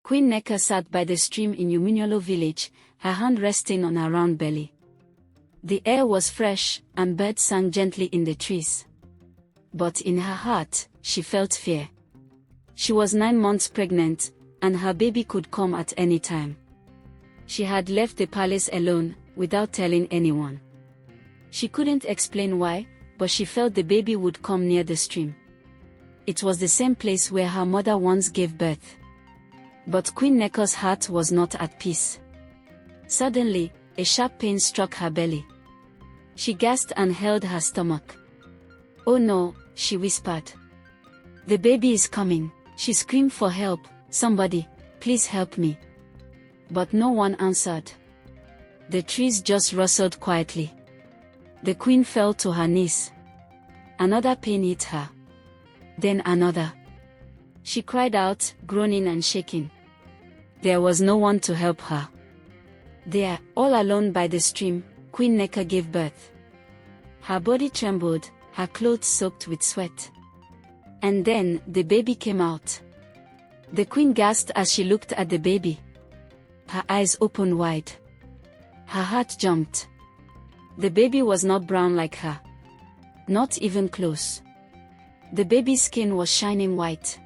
Queen Neka sat by the stream in Uminyolo village, her hand resting on her round belly. The air was fresh, and birds sang gently in the trees. But in her heart, she felt fear. She was 9 months pregnant, and her baby could come at any time. She had left the palace alone, without telling anyone. She couldn't explain why, but she felt the baby would come near the stream. It was the same place where her mother once gave birth. But Queen Neka's heart was not at peace. Suddenly, a sharp pain struck her belly. She gasped and held her stomach. "Oh no," she whispered. "The baby is coming." She screamed for help. "Somebody, please help me." But no one answered. The trees just rustled quietly. The queen fell to her knees. Another pain hit her. Then another. She cried out, groaning and shaking. There was no one to help her. There, all alone by the stream, Queen Neka gave birth. Her body trembled, her clothes soaked with sweat. And then, the baby came out. The queen gasped as she looked at the baby. Her eyes opened wide. Her heart jumped. The baby was not brown like her. Not even close. The baby's skin was shining white.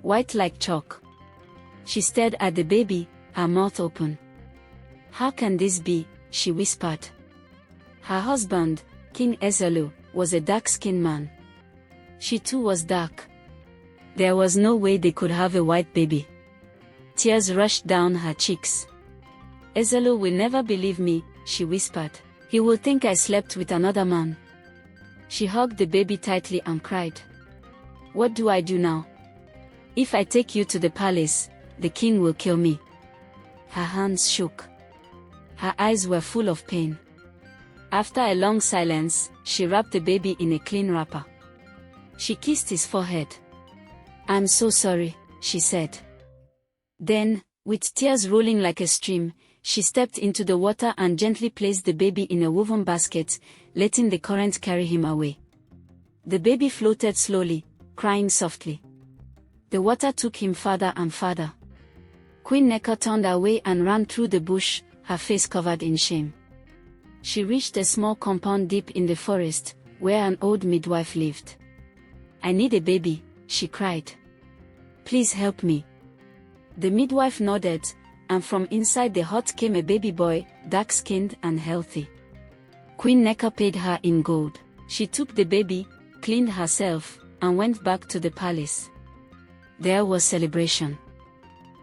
White like chalk. She stared at the baby, her mouth open. "How can this be?" she whispered. Her husband, King Ezelu, was a dark-skinned man. She too was dark. There was no way they could have a white baby. Tears rushed down her cheeks. "Ezelu will never believe me," she whispered. "He will think I slept with another man." She hugged the baby tightly and cried. "What do I do now? If I take you to the palace, the king will kill me." Her hands shook. Her eyes were full of pain. After a long silence, she wrapped the baby in a clean wrapper. She kissed his forehead. "I'm so sorry," she said. Then, with tears rolling like a stream, she stepped into the water and gently placed the baby in a woven basket, letting the current carry him away. The baby floated slowly, crying softly. The water took him farther and farther. Queen Neka turned away and ran through the bush, her face covered in shame. She reached a small compound deep in the forest, where an old midwife lived. "I need a baby," she cried. "Please help me." The midwife nodded, and from inside the hut came a baby boy, dark-skinned and healthy. Queen Neka paid her in gold. She took the baby, cleaned herself, and went back to the palace. There was celebration.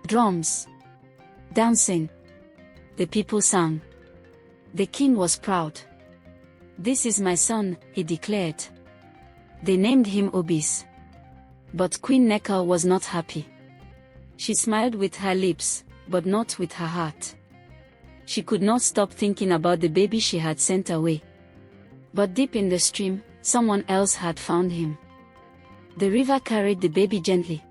Drums. Dancing. The people sang. The king was proud. "This is my son," he declared. They named him Obis. But Queen Neka was not happy. She smiled with her lips, but not with her heart. She could not stop thinking about the baby she had sent away. But deep in the stream, someone else had found him. The river carried the baby gently.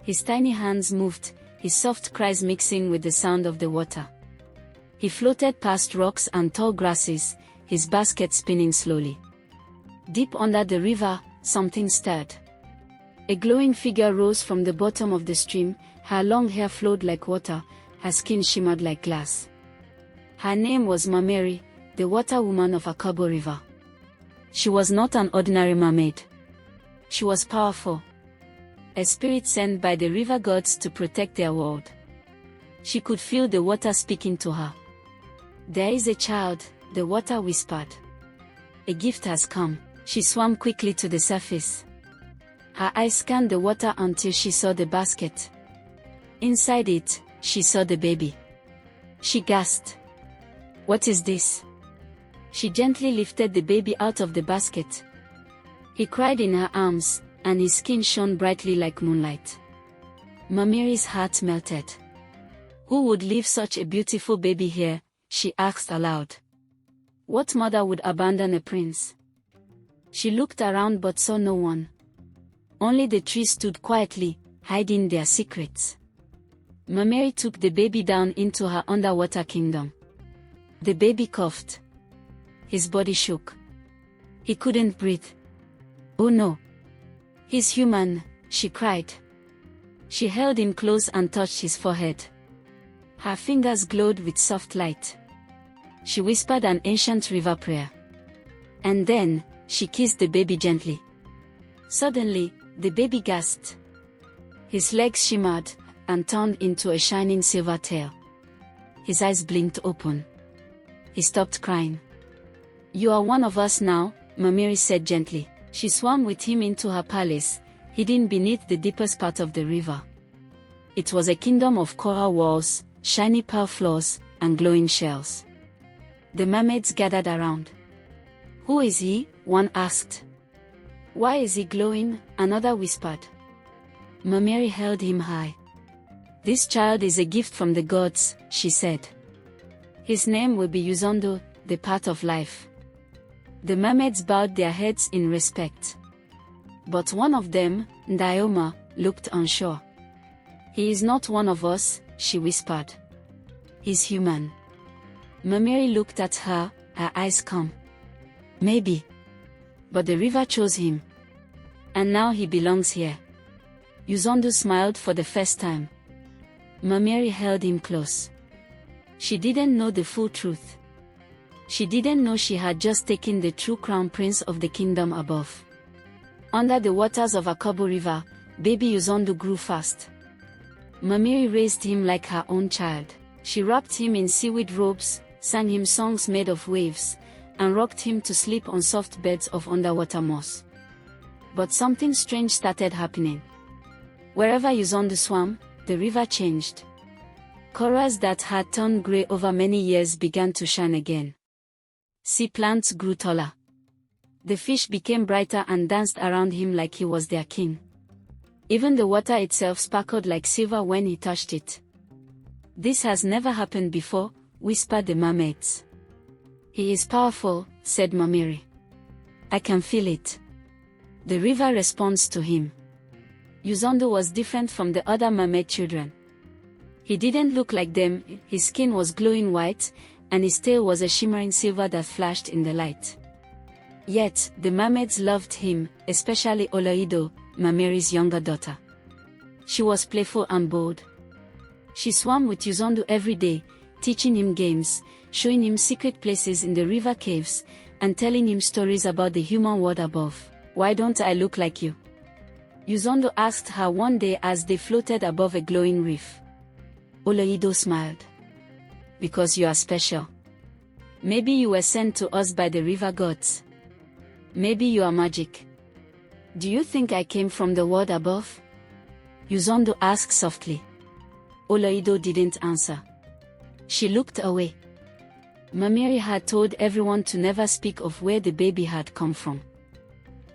His tiny hands moved, his soft cries mixing with the sound of the water. He floated past rocks and tall grasses, his basket spinning slowly. Deep under the river, something stirred. A glowing figure rose from the bottom of the stream, her long hair flowed like water, her skin shimmered like glass. Her name was MERMAID, the water woman of Akabo River. She was not an ordinary mermaid. She was powerful. A spirit sent by the river gods to protect their world. She could feel the water speaking to her. "There is a child," the water whispered. "A gift has come." She swam quickly to the surface. Her eyes scanned the water until she saw the basket. Inside it, she saw the baby. She gasped. "What is this?" She gently lifted the baby out of the basket. He cried in her arms, and his skin shone brightly like moonlight. MERMAID's heart melted. "Who would leave such a beautiful baby here?" she asked aloud. "What mother would abandon a prince?" She looked around but saw no one. Only the trees stood quietly, hiding their secrets. MERMAID took the baby down into her underwater kingdom. The baby coughed. His body shook. He couldn't breathe. "Oh no! He's human," she cried. She held him close and touched his forehead. Her fingers glowed with soft light. She whispered an ancient river prayer. And then, she kissed the baby gently. Suddenly, the baby gasped. His legs shimmered, and turned into a shining silver tail. His eyes blinked open. He stopped crying. "You are one of us now," MERMAID said gently. She swam with him into her palace, hidden beneath the deepest part of the river. It was a kingdom of coral walls, shiny pearl floors, and glowing shells. The mermaids gathered around. "Who is he?" one asked. "Why is he glowing?" another whispered. MERMAID held him high. "This child is a gift from the gods," she said. "His name will be Yuzondo, the path of life." The mermaids bowed their heads in respect. But one of them, Ndioma, looked unsure. "He is not one of us," she whispered. "He's human." MERMAID looked at her, her eyes calm. "Maybe. But the river chose him. And now he belongs here." Yuzondo smiled for the first time. MERMAID held him close. She didn't know the full truth. She didn't know she had just taken the true crown prince of the kingdom above. Under the waters of Akobo River, baby Yuzondo grew fast. MERMAID raised him like her own child. She wrapped him in seaweed robes, sang him songs made of waves, and rocked him to sleep on soft beds of underwater moss. But something strange started happening. Wherever Yuzondo swam, the river changed. Corals that had turned gray over many years began to shine again. Sea plants grew taller. The fish became brighter and danced around him like he was their king. Even the water itself sparkled like silver when he touched it. "This has never happened before," whispered the mermaids. "He is powerful," said MERMAID. "I can feel it. The river responds to him." Yuzondo was different from the other mermaid children. He didn't look like them, his skin was glowing white, and his tail was a shimmering silver that flashed in the light. Yet, the mermaids loved him, especially Oloido, MERMAID's younger daughter. She was playful and bold. She swam with Yuzondo every day, teaching him games, showing him secret places in the river caves, and telling him stories about the human world above. "Why don't I look like you?" Yuzondo asked her one day as they floated above a glowing reef. Oloido smiled. "Because you are special. Maybe you were sent to us by the river gods. Maybe you are magic. Do you think I came from the world above?" Yuzondo asked softly. Oloido didn't answer. She looked away. MERMAID had told everyone to never speak of where the baby had come from.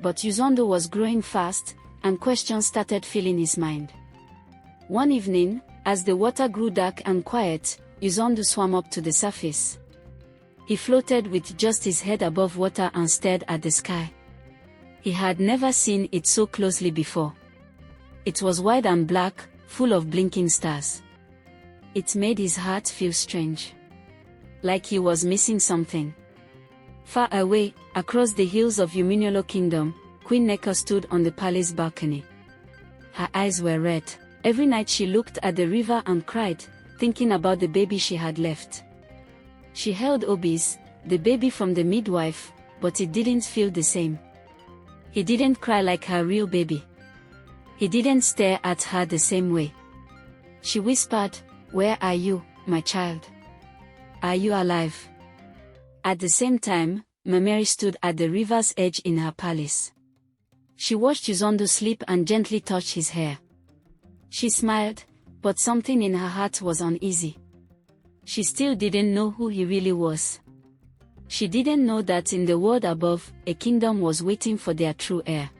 But Yuzondo was growing fast, and questions started filling his mind. One evening, as the water grew dark and quiet, Yuzondo swam up to the surface. He floated with just his head above water and stared at the sky. He had never seen it so closely before. It was wide and black, full of blinking stars. It made his heart feel strange. Like he was missing something. Far away, across the hills of Uminolo Kingdom, Queen Neko stood on the palace balcony. Her eyes were red. Every night she looked at the river and cried, thinking about the baby she had left. She held Obis, the baby from the midwife, but it didn't feel the same. He didn't cry like her real baby. He didn't stare at her the same way. She whispered, "Where are you, my child? Are you alive?" At the same time, MERMAID stood at the river's edge in her palace. She watched Yuzondo sleep and gently touched his hair. She smiled, but something in her heart was uneasy. She still didn't know who he really was. She didn't know that in the world above, a kingdom was waiting for their true heir.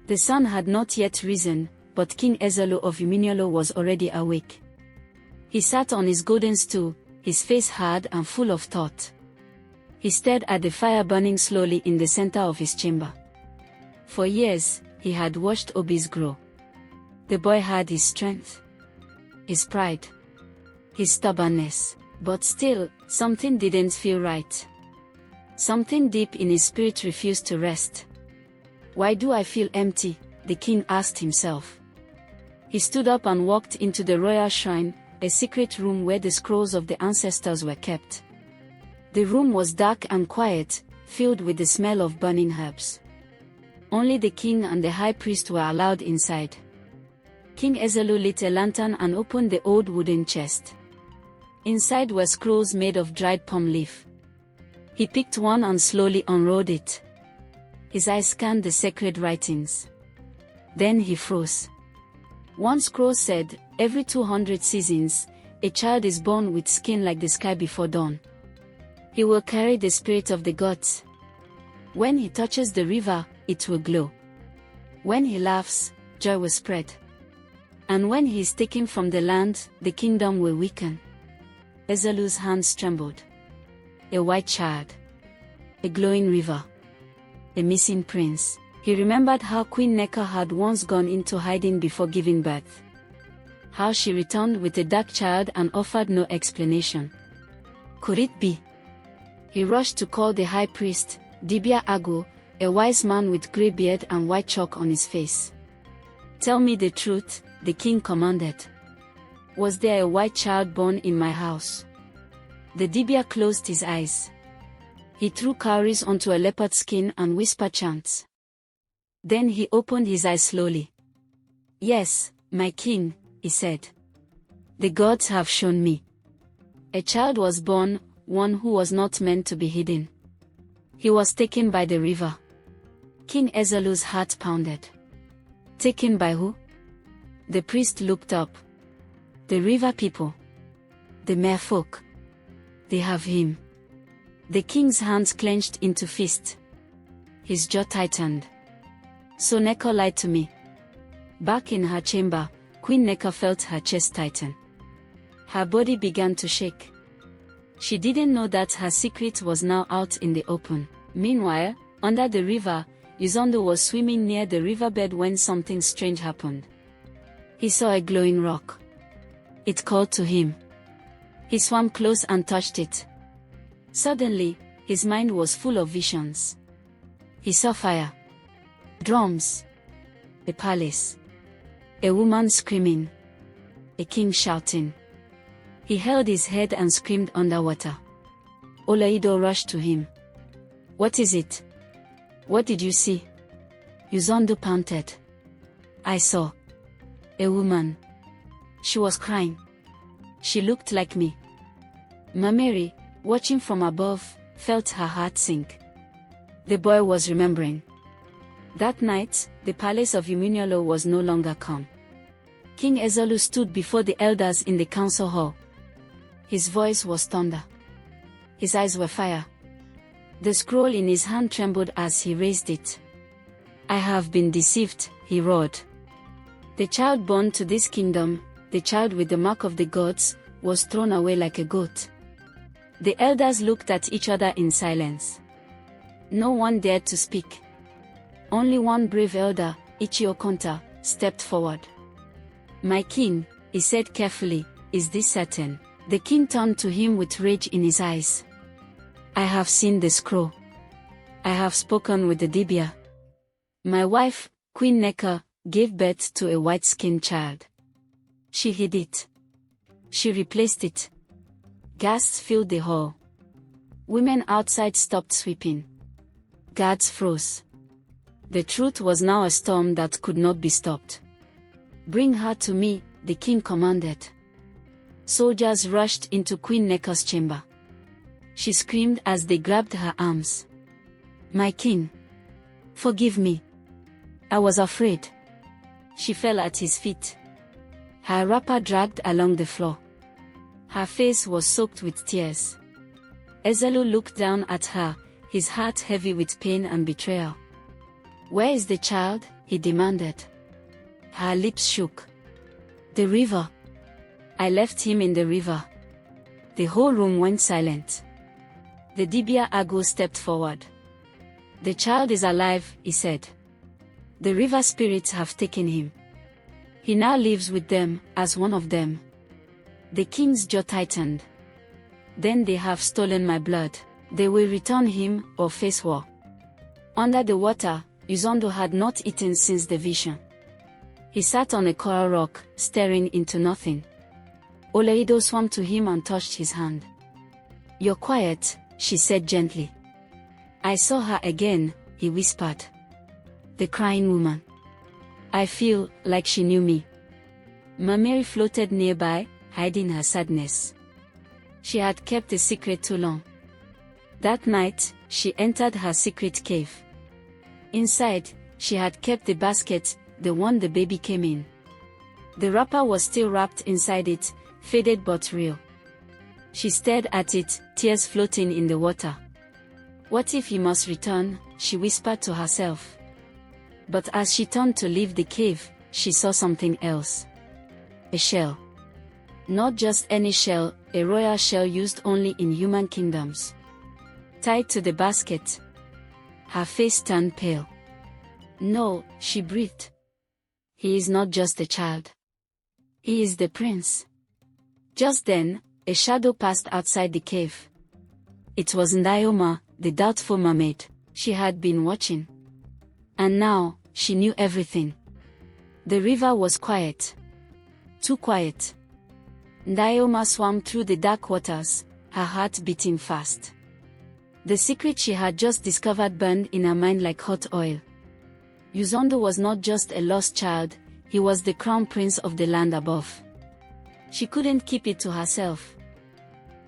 The sun had not yet risen, but King Ezolo of Uminolo was already awake. He sat on his golden stool, his face hard and full of thought. He stared at the fire burning slowly in the center of his chamber. For years, he had watched Obis grow. The boy had his strength, his pride, his stubbornness, but still, something didn't feel right. Something deep in his spirit refused to rest. "Why do I feel empty?" the king asked himself. He stood up and walked into the royal shrine, a secret room where the scrolls of the ancestors were kept. The room was dark and quiet, filled with the smell of burning herbs. Only the king and the high priest were allowed inside. King Ezelu lit a lantern and opened the old wooden chest. Inside were scrolls made of dried palm leaf. He picked one and slowly unrolled it. His eyes scanned the sacred writings. Then he froze. One scroll said, "Every 200 seasons, a child is born with skin like the sky before dawn. He will carry the spirit of the gods. When he touches the river, it will glow. When he laughs, joy will spread. And when he is taken from the land, the kingdom will weaken." Ezelu's hands trembled. A white child. A glowing river. A missing prince. He remembered how Queen Neka had once gone into hiding before giving birth. How she returned with a dark child and offered no explanation. Could it be? He rushed to call the high priest, Dibia Ago, a wise man with grey beard and white chalk on his face. "Tell me the truth," the king commanded. "Was there a white child born in my house?" The Dibia closed his eyes. He threw cowries onto a leopard skin and whispered chants. Then he opened his eyes slowly. "Yes, my king," he said. "The gods have shown me. A child was born, one who was not meant to be hidden. He was taken by the river." King Ezelu's heart pounded. Taken by who? The priest looked up. "The river people. The merfolk. They have him." The king's hands clenched into fists. His jaw tightened. "So Neka lied to me." Back in her chamber, Queen Neka felt her chest tighten. Her body began to shake. She didn't know that her secret was now out in the open. Meanwhile, under the river, Uzondo was swimming near the riverbed when something strange happened. He saw a glowing rock. It called to him. He swam close and touched it. Suddenly, his mind was full of visions. He saw fire. Drums. A palace. A woman screaming. A king shouting. He held his head and screamed underwater. Olaido rushed to him. "What is it? What did you see?" Uzondo panted. "I saw a woman. She was crying. She looked like me." Mameri, watching from above, felt her heart sink. The boy was remembering. That night, the palace of Umunyolo was no longer calm. King Ezelu stood before the elders in the council hall. His voice was thunder. His eyes were fire. The scroll in his hand trembled as he raised it. "I have been deceived," he roared. "The child born to this kingdom, the child with the mark of the gods, was thrown away like a goat." The elders looked at each other in silence. No one dared to speak. Only one brave elder, Ichio Konta, stepped forward. "My king," he said carefully, "is this certain?" The king turned to him with rage in his eyes. "I have seen the scroll. I have spoken with the Dibia. My wife, Queen Neka, gave birth to a white-skinned child. She hid it. She replaced it." Gasps filled the hall. Women outside stopped sweeping. Guards froze. The truth was now a storm that could not be stopped. "Bring her to me," the king commanded. Soldiers rushed into Queen Neka's chamber. She screamed as they grabbed her arms. "My king! Forgive me. I was afraid." She fell at his feet. Her wrapper dragged along the floor. Her face was soaked with tears. Ezelu looked down at her, his heart heavy with pain and betrayal. "Where is the child?" he demanded. Her lips shook. "The river. I left him in the river." The whole room went silent. The Dibia Ago stepped forward. "The child is alive," he said. "The river spirits have taken him. He now lives with them, as one of them." The king's jaw tightened. "Then they have stolen my blood. They will return him, or face war." Under the water, Uzondo had not eaten since the vision. He sat on a coral rock, staring into nothing. Oleido swam to him and touched his hand. "You're quiet," she said gently. "I saw her again," he whispered. "The crying woman. I feel like she knew me." Mermaid floated nearby, hiding her sadness. She had kept a secret too long. That night, she entered her secret cave. Inside, she had kept the basket, the one the baby came in. The wrapper was still wrapped inside it, faded but real. She stared at it, tears floating in the water. "What if he must return?" she whispered to herself. But as she turned to leave the cave, she saw something else. A shell. Not just any shell, a royal shell used only in human kingdoms. Tied to the basket. Her face turned pale. "No," she breathed. "He is not just a child. He is the prince." Just then, a shadow passed outside the cave. It was Ndioma, the doubtful mermaid. She had been watching. And now, she knew everything. The river was quiet. Too quiet. Ndioma swam through the dark waters, her heart beating fast. The secret she had just discovered burned in her mind like hot oil. Uzondo was not just a lost child, he was the crown prince of the land above. She couldn't keep it to herself.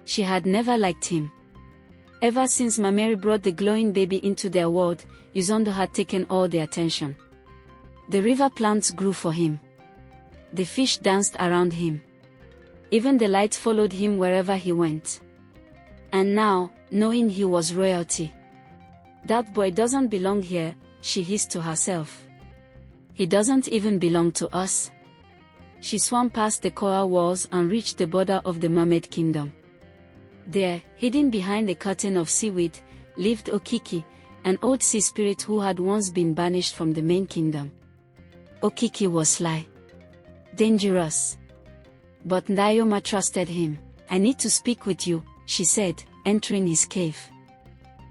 She had never liked him. Ever since Mermaid brought the glowing baby into their world, Uzondo had taken all the attention. The river plants grew for him. The fish danced around him. Even the light followed him wherever he went. And now, knowing he was royalty. "That boy doesn't belong here," she hissed to herself. "He doesn't even belong to us." She swam past the coral walls and reached the border of the mermaid kingdom. There, hidden behind a curtain of seaweed, lived Okiki, an old sea spirit who had once been banished from the main kingdom. Okiki was sly. Dangerous. But Ndioma trusted him. "I need to speak with you," she said, entering his cave.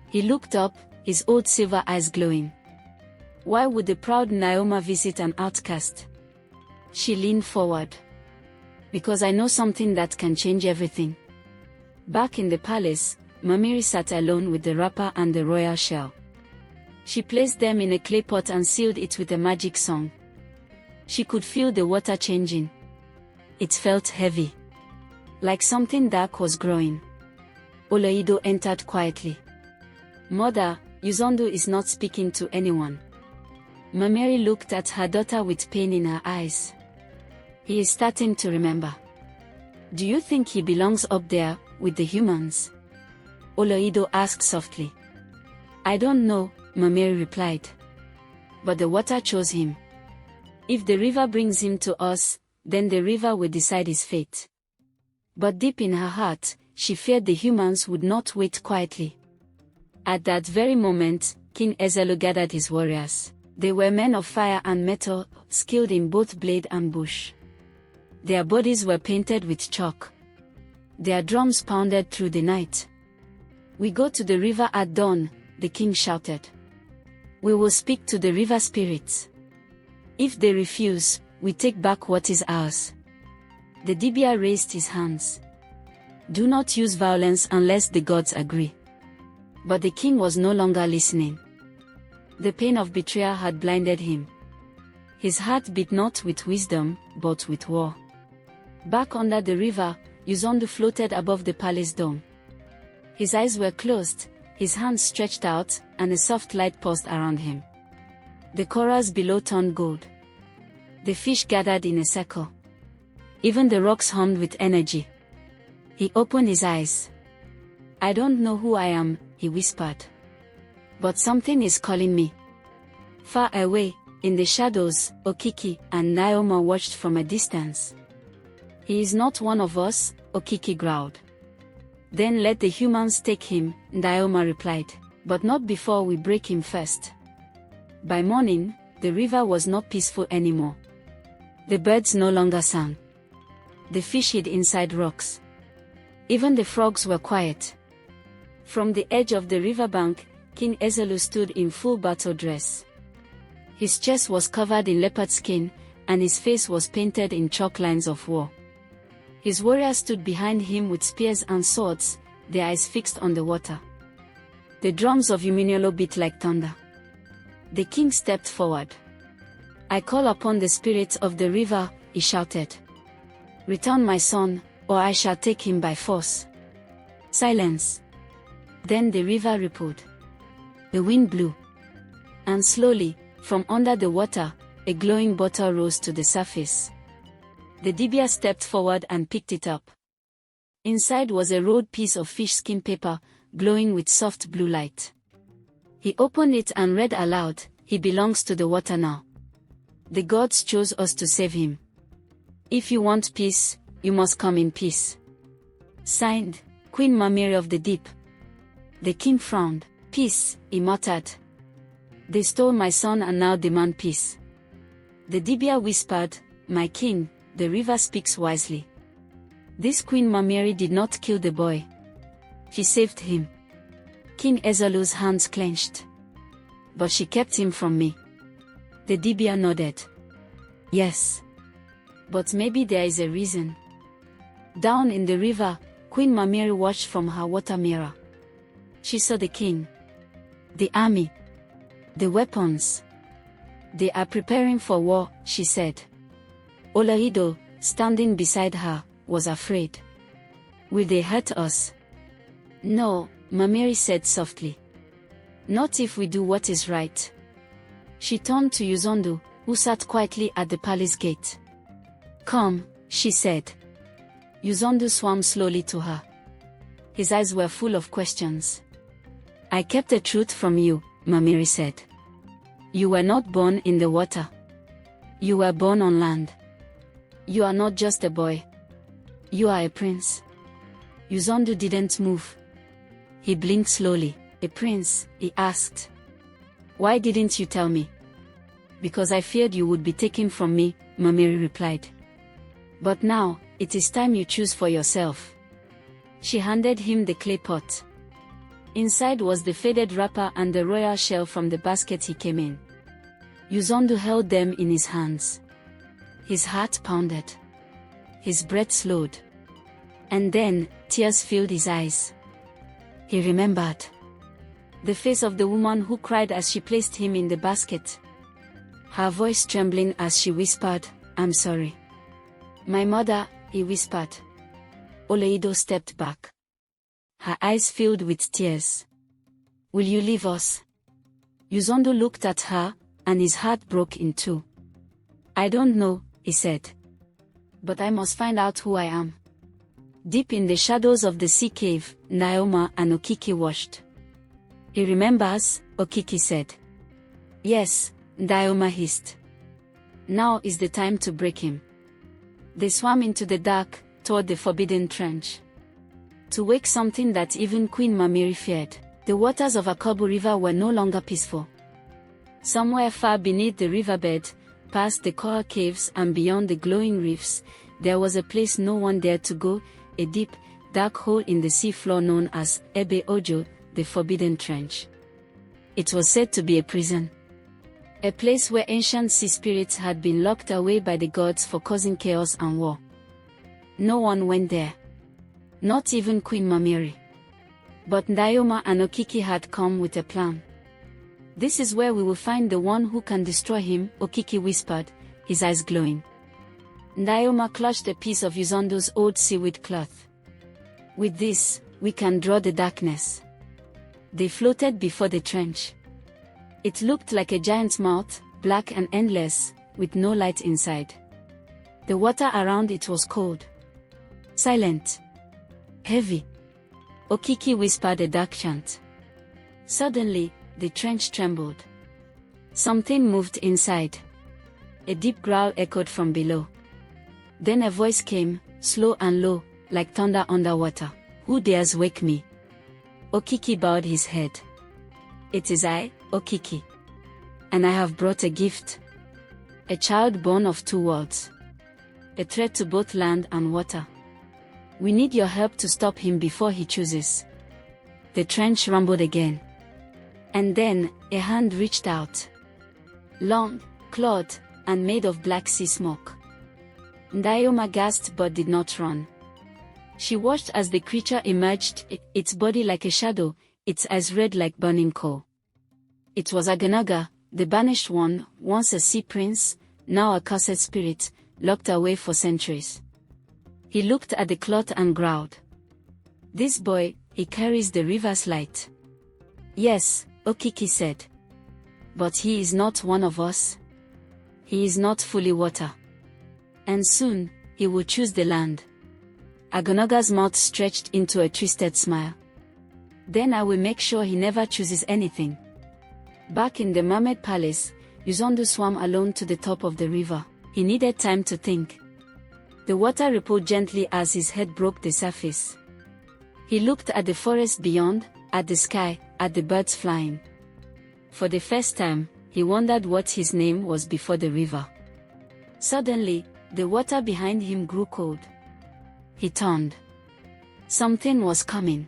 He looked up, his old silver eyes glowing. Why would the proud Ndioma visit an outcast? She leaned forward. "Because I know something that can change everything." Back in the palace, Mermaid sat alone with the wrapper and the royal shell. She placed them in a clay pot and sealed it with a magic song. She could feel the water changing. It felt heavy. Like something dark was growing. Oleido entered quietly. "Mother, Uzondo is not speaking to anyone." Mermaid looked at her daughter with pain in her eyes. "He is starting to remember." "Do you think he belongs up there, with the humans?" Oleido asked softly. "I don't know," Mermaid replied. "But the water chose him. If the river brings him to us, then the river will decide his fate." But deep in her heart, she feared the humans would not wait quietly. At that very moment, King Ezelu gathered his warriors. They were men of fire and metal, skilled in both blade and bush. Their bodies were painted with chalk. Their drums pounded through the night. "We go to the river at dawn," the king shouted. "We will speak to the river spirits. If they refuse, we take back what is ours." The Dibia raised his hands. "Do not use violence unless the gods agree." But the king was no longer listening. The pain of betrayal had blinded him. His heart beat not with wisdom, but with war. Back under the river, Uzondo floated above the palace dome. His eyes were closed, his hands stretched out, and a soft light pulsed around him. The corals below turned gold. The fish gathered in a circle. Even the rocks hummed with energy. He opened his eyes. "I don't know who I am," he whispered. "But something is calling me." Far away, in the shadows, Okiki and Ndioma watched from a distance. "He is not one of us," Okiki growled. "Then let the humans take him," Ndioma replied. "But not before we break him first." By morning, the river was not peaceful anymore. The birds no longer sang. The fish hid inside rocks. Even the frogs were quiet. From the edge of the riverbank, King Ezelu stood in full battle dress. His chest was covered in leopard skin, and his face was painted in chalk lines of war. His warriors stood behind him with spears and swords, their eyes fixed on the water. The drums of Uminyolo beat like thunder. The king stepped forward. "I call upon the spirit of the river," he shouted. "Return my son, or I shall take him by force." Silence. Then the river rippled. The wind blew. And slowly, from under the water, a glowing bottle rose to the surface. The dibia stepped forward and picked it up. Inside was a rolled piece of fish skin paper, glowing with soft blue light. He opened it and read aloud, "He belongs to the water now. The gods chose us to save him. If you want peace, you must come in peace." Signed, Queen Mermaid of the Deep. The king frowned. "Peace," he muttered. "They stole my son and now demand peace." The dibia whispered, "My king, the river speaks wisely. This Queen Mermaid did not kill the boy. She saved him." King Ezalu's hands clenched. "But she kept him from me." The dibia nodded. "Yes. But maybe there is a reason." Down in the river, Queen Mermaid watched from her water mirror. She saw the king. The army. The weapons. "They are preparing for war," she said. Olaido, standing beside her, was afraid. "Will they hurt us?" "No," Mermaid said softly. "Not if we do what is right." She turned to Uzondo, who sat quietly at the palace gate. "Come," she said. Uzondo swam slowly to her. His eyes were full of questions. "I kept the truth from you," Mermaid said. "You were not born in the water. You were born on land. You are not just a boy. You are a prince." Uzondo didn't move. He blinked slowly. "A prince?" he asked. "Why didn't you tell me?" "Because I feared you would be taken from me," Mermaid replied. "But now, it is time you choose for yourself." She handed him the clay pot. Inside was the faded wrapper and the royal shell from the basket he came in. Uzondo held them in his hands. His heart pounded. His breath slowed. And then, tears filled his eyes. He remembered the face of the woman who cried as she placed him in the basket. Her voice trembling as she whispered, "I'm sorry." "My mother," he whispered. Olaido stepped back. Her eyes filled with tears. "Will you leave us?" Uzondo looked at her, and his heart broke in two. "I don't know," he said. "But I must find out who I am." Deep in the shadows of the sea cave, Naoma and Okiki watched. "He remembers," Okiki said. "Yes," Naoma hissed. "Now is the time to break him." They swam into the dark, toward the forbidden trench. To wake something that even Queen Mermaid feared. The waters of Akobu River were no longer peaceful. Somewhere far beneath the riverbed, past the coral caves and beyond the glowing reefs, there was a place no one dared to go, a deep, dark hole in the sea floor known as Ebe Ojo, the Forbidden Trench. It was said to be a prison. A place where ancient sea spirits had been locked away by the gods for causing chaos and war. No one went there. Not even Queen Mermaid. But Naoma and Okiki had come with a plan. "This is where we will find the one who can destroy him," Okiki whispered, his eyes glowing. Naoma clutched a piece of Uzondo's old seaweed cloth. "With this, we can draw the darkness." They floated before the trench. It looked like a giant's mouth, black and endless, with no light inside. The water around it was cold. Silent. Heavy. Okiki whispered a dark chant. Suddenly, the trench trembled. Something moved inside. A deep growl echoed from below. Then a voice came, slow and low, like thunder underwater. "Who dares wake me?" Okiki bowed his head. "It is I, Okiki. And I have brought a gift. A child born of two worlds. A threat to both land and water. We need your help to stop him before he chooses." The trench rumbled again. And then, a hand reached out. Long, clawed, and made of black sea smoke. Naoma gasped but did not run. She watched as the creature emerged, its body like a shadow, its eyes red like burning coal. It was Aganaga, the banished one, once a sea prince, now a cursed spirit, locked away for centuries. He looked at the cloth and growled. "This boy, he carries the river's light." "Yes," Okiki said. "But he is not one of us. He is not fully water. And soon, he will choose the land." Agonaga's mouth stretched into a twisted smile. "Then I will make sure he never chooses anything." Back in the mermaid palace, Yuzondo swam alone to the top of the river. He needed time to think. The water rippled gently as his head broke the surface. He looked at the forest beyond, at the sky, at the birds flying. For the first time, he wondered what his name was before the river. Suddenly, the water behind him grew cold. He turned. Something was coming.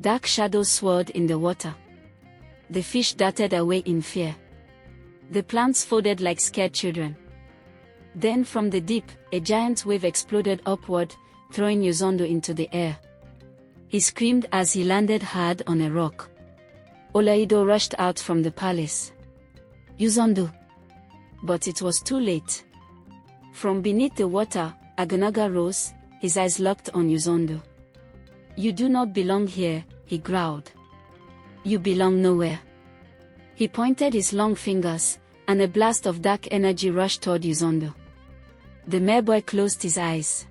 Dark shadows swirled in the water. The fish darted away in fear. The plants folded like scared children. Then from the deep, a giant wave exploded upward, throwing Yuzondo into the air. He screamed as he landed hard on a rock. Olaido rushed out from the palace. "Yuzondo!" But it was too late. From beneath the water, Aganaga rose, his eyes locked on Yuzondo. "You do not belong here," he growled. "You belong nowhere." He pointed his long fingers, and a blast of dark energy rushed toward Yuzondo. The merboy closed his eyes.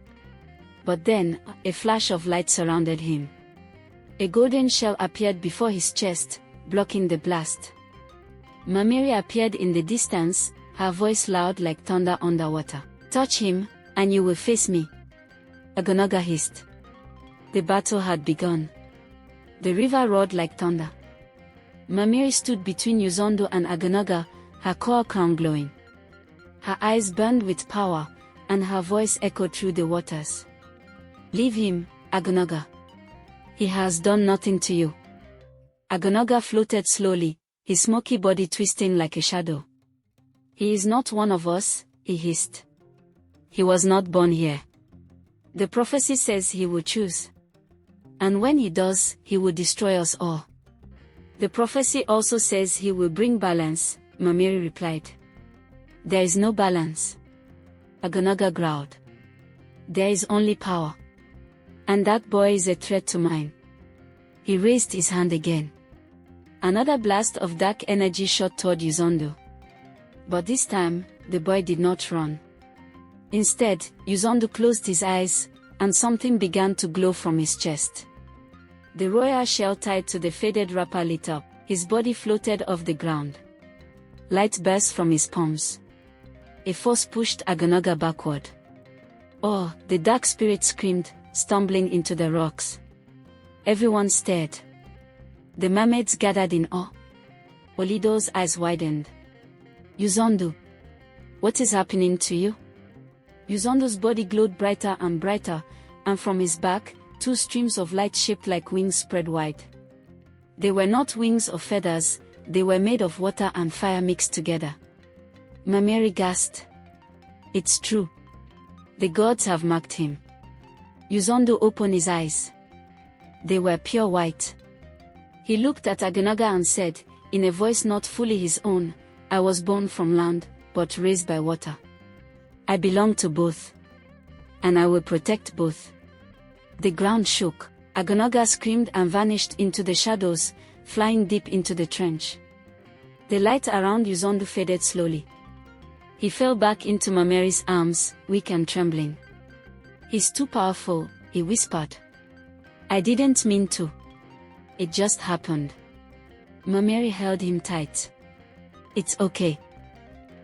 But then, a flash of light surrounded him. A golden shell appeared before his chest, blocking the blast. Mamiri appeared in the distance, her voice loud like thunder underwater. "Touch him, and you will face me," Aganaga hissed. The battle had begun. The river roared like thunder. Mamiri stood between Yuzondo and Aganaga, her coral crown glowing. Her eyes burned with power, and her voice echoed through the waters. "Leave him, Aganaga. He has done nothing to you." Aganaga floated slowly, his smoky body twisting like a shadow. "He is not one of us," he hissed. "He was not born here. The prophecy says he will choose. And when he does, he will destroy us all." "The prophecy also says he will bring balance," Mamiri replied. "There is no balance," Aganaga growled. "There is only power. And that boy is a threat to mine." He raised his hand again. Another blast of dark energy shot toward Yuzondo. But this time, the boy did not run. Instead, Yuzondo closed his eyes, and something began to glow from his chest. The royal shell tied to the faded wrapper lit up, his body floated off the ground. Light burst from his palms. A force pushed Aganaga backward. "Oh!" the dark spirit screamed, stumbling into the rocks. Everyone stared. The mermaids gathered in awe. Olido's eyes widened. "Yuzondo! What is happening to you?" Yuzondo's body glowed brighter and brighter, and from his back, two streams of light shaped like wings spread wide. They were not wings or feathers, they were made of water and fire mixed together. Mamiri gasped. "It's true. The gods have marked him." Yuzondo opened his eyes. They were pure white. He looked at Aganaga and said, in a voice not fully his own, "I was born from land, but raised by water. I belong to both. And I will protect both." The ground shook. Aganaga screamed and vanished into the shadows, flying deep into the trench. The light around Yuzondo faded slowly. He fell back into Mamiri's arms, weak and trembling. "He's too powerful," he whispered. "I didn't mean to. It just happened." Mamiri held him tight. "It's okay.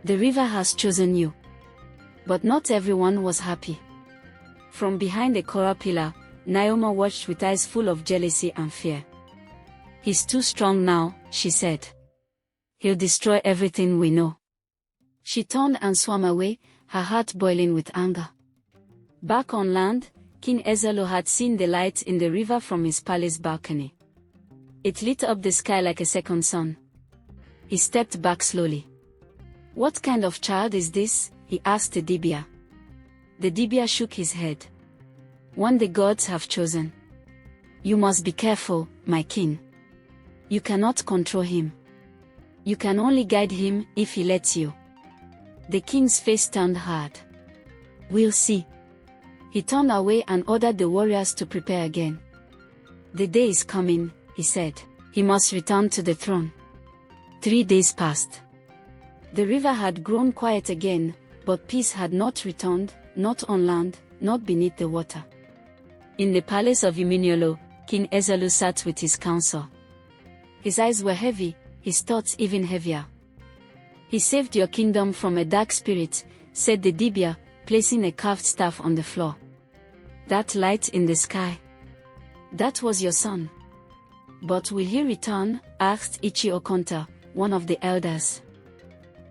The river has chosen you." But not everyone was happy. From behind a coral pillar, Naoma watched with eyes full of jealousy and fear. "He's too strong now," she said. "He'll destroy everything we know." She turned and swam away, her heart boiling with anger. Back on land, King Ezelo had seen the light in the river from his palace balcony. It lit up the sky like a second sun. He stepped back slowly. "What kind of child is this?" he asked the Dibia. The Dibia shook his head. "One the gods have chosen. You must be careful, my king. You cannot control him. You can only guide him if he lets you." The king's face turned hard. "We'll see." He turned away and ordered the warriors to prepare again. "The day is coming," he said. "He must return to the throne." 3 days passed. The river had grown quiet again, but peace had not returned, not on land, not beneath the water. In the palace of Iminyolo, King Ezalu sat with his council. His eyes were heavy, his thoughts even heavier. "He saved your kingdom from a dark spirit," said the Dibia, placing a carved staff on the floor. "That light in the sky. That was your son." "But will he return?" asked Ichi Okonta, one of the elders.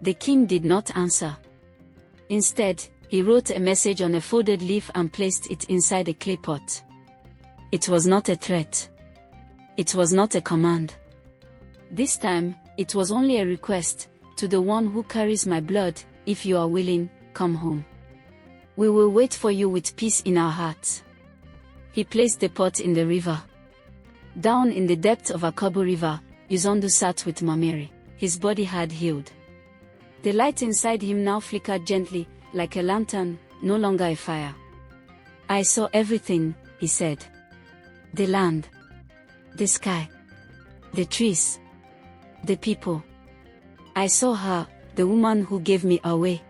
The king did not answer. Instead, he wrote a message on a folded leaf and placed it inside a clay pot. It was not a threat. It was not a command. This time, it was only a request: "To the one who carries my blood, if you are willing, come home. We will wait for you with peace in our hearts." He placed the pot in the river. Down in the depths of Akobo River, Uzondu sat with Mamiri. His body had healed. The light inside him now flickered gently, like a lantern, no longer a fire. "I saw everything," he said. "The land. The sky. The trees. The people. I saw her, the woman who gave me away.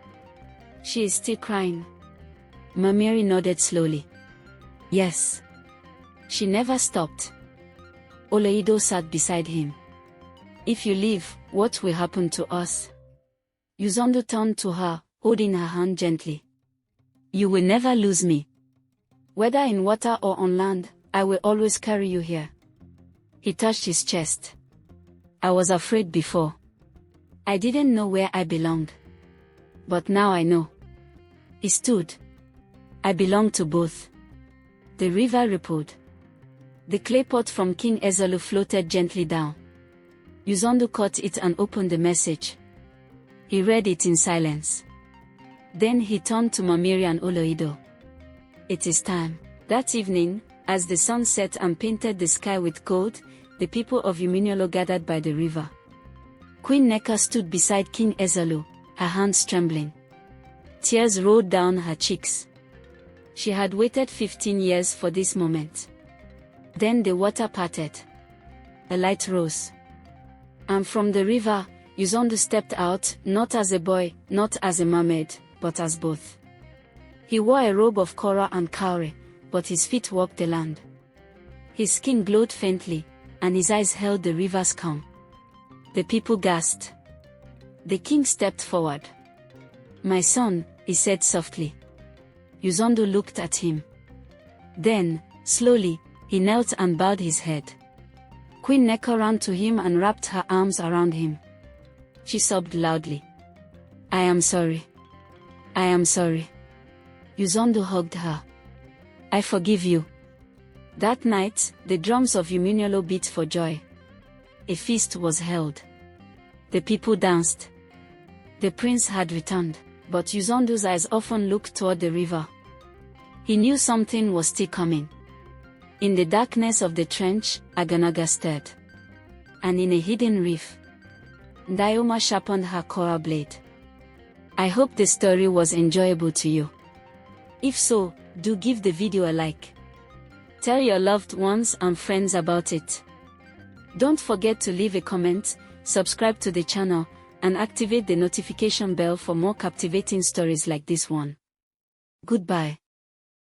She is still crying." Mamiri nodded slowly. "Yes. She never stopped." Oloido sat beside him. "If you leave, what will happen to us?" Uzondu turned to her, holding her hand gently. "You will never lose me. Whether in water or on land, I will always carry you here." He touched his chest. "I was afraid before. I didn't know where I belonged. But now I know." He stood. "I belong to both." The river rippled. The clay pot from King Ezalu floated gently down. Uzondu caught it and opened the message. He read it in silence. Then he turned to Mamiri and Oloido. "It is time." That evening, as the sun set and painted the sky with gold, the people of Iminyolo gathered by the river. Queen Neka stood beside King Ezalu, her hands trembling. Tears rolled down her cheeks. She had waited 15 years for this moment. Then the water parted. A light rose. And from the river, Uzondu stepped out, not as a boy, not as a mermaid, but as both. He wore a robe of kora and kauri, but his feet walked the land. His skin glowed faintly, and his eyes held the river's calm. The people gasped. The king stepped forward. "My son," he said softly. Uzondu looked at him. Then, slowly, he knelt and bowed his head. Queen Neka ran to him and wrapped her arms around him. She sobbed loudly. "I am sorry. I am sorry." Uzondu hugged her. "I forgive you." That night, the drums of Iminyolo beat for joy. A feast was held. The people danced. The prince had returned, but Uzondu's eyes often looked toward the river. He knew something was still coming. In the darkness of the trench, Aganaga stirred. And in a hidden reef, Ndaioma sharpened her coral blade. I hope the story was enjoyable to you. If so, do give the video a like. Tell your loved ones and friends about it. Don't forget to leave a comment, subscribe to the channel, and activate the notification bell for more captivating stories like this one. Goodbye.